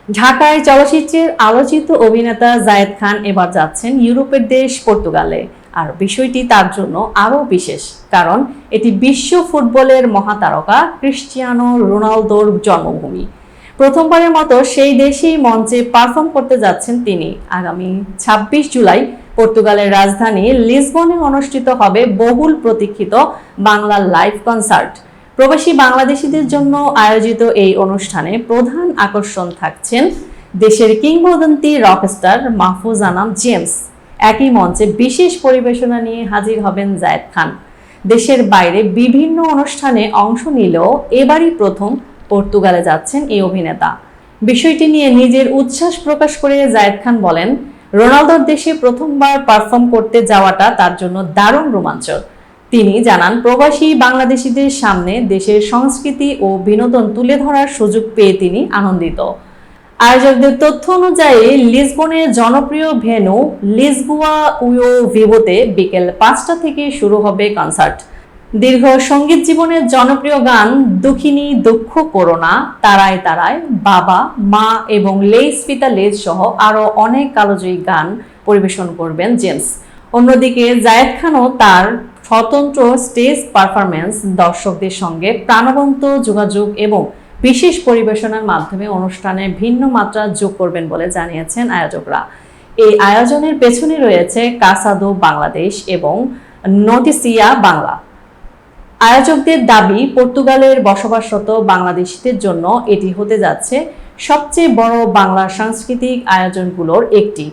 ঢাকায় চলচ্চিত্রের আলোচিত অভিনেতা জায়েদ খান এবার যাচ্ছেন ইউরোপের দেশ পর্তুগালে। আর বিষয়টি তার জন্য আরও বিশেষ, কারণ এটি বিশ্ব ফুটবলের মহাতারকা ক্রিস্টিয়ানো রোনালদোর জন্মভূমি। প্রথমবারের মতো সেই দেশেই মঞ্চে পারফর্ম করতে যাচ্ছেন তিনি। আগামী ২৬ জুলাই পর্তুগালের রাজধানী লিসবনে অনুষ্ঠিত হবে বহুল প্রতীক্ষিত বাংলা লাইভ কনসার্ট। প্রবাসী বাংলাদেশিদের জন্য আয়োজিত এই অনুষ্ঠানে প্রধান আকর্ষণ থাকছেন দেশের কিংবদন্তি রকস্টার মাহফুজ আনাম জেমস। একই মঞ্চে বিশেষ পরিবেশনা নিয়ে হাজির হবেন জায়েদ খান। দেশের বাইরে বিভিন্ন অনুষ্ঠানে অংশ নিলেও এবারই প্রথম পর্তুগালে যাচ্ছেন এই অভিনেতা। বিষয়টি নিয়ে নিজের উচ্ছ্বাস প্রকাশ করে জায়েদ খান বলেন, রোনালদোর দেশে প্রথমবার পারফর্ম করতে যাওয়াটা তার জন্য দারুণ রোমাঞ্চক। তিনি জানান, প্রবাসী বাংলাদেশিদের সামনে দেশের সংস্কৃতি ও বিনোদন তুলে ধরার সুযোগ পেয়ে তিনি আনন্দিত। আয়োজকদের তথ্য অনুযায়ী লিসবনের জনপ্রিয় ভেন্যু লিসবুয়া উইও ভিভোতে বিকেল ৫টা থেকে শুরু হবে কনসার্ট। দীর্ঘ সঙ্গীত জীবনের জনপ্রিয় গান দুঃখিনী দুঃখ করোনা, তারায় তারায়, বাবা, মা এবং লেইস ফিতা লেজ সহ আরও অনেক কালোজয়ী গান পরিবেশন করবেন জেমস। অন্যদিকে জায়েদ খানও তার স্বতন্ত্র স্টেজ পারফরমেন্স, দর্শকদের সঙ্গে প্রাণবন্ত যোগাযোগ এবং বিশেষ পরিবেশনার মাধ্যমে অনুষ্ঠানে ভিন্ন মাত্রা যোগ করবেন বলে জানিয়েছেন আয়োজকরা। এই আয়োজনের পেছনে রয়েছে কাসাদো বাংলাদেশ এবং নোটিসিয়া বাংলা। আয়োজকদের দাবি, পর্তুগালের বসবাসরত বাংলাদেশিদের জন্য এটি হতে যাচ্ছে সবচেয়ে বড় বাংলা সাংস্কৃতিক আয়োজনগুলোর একটি।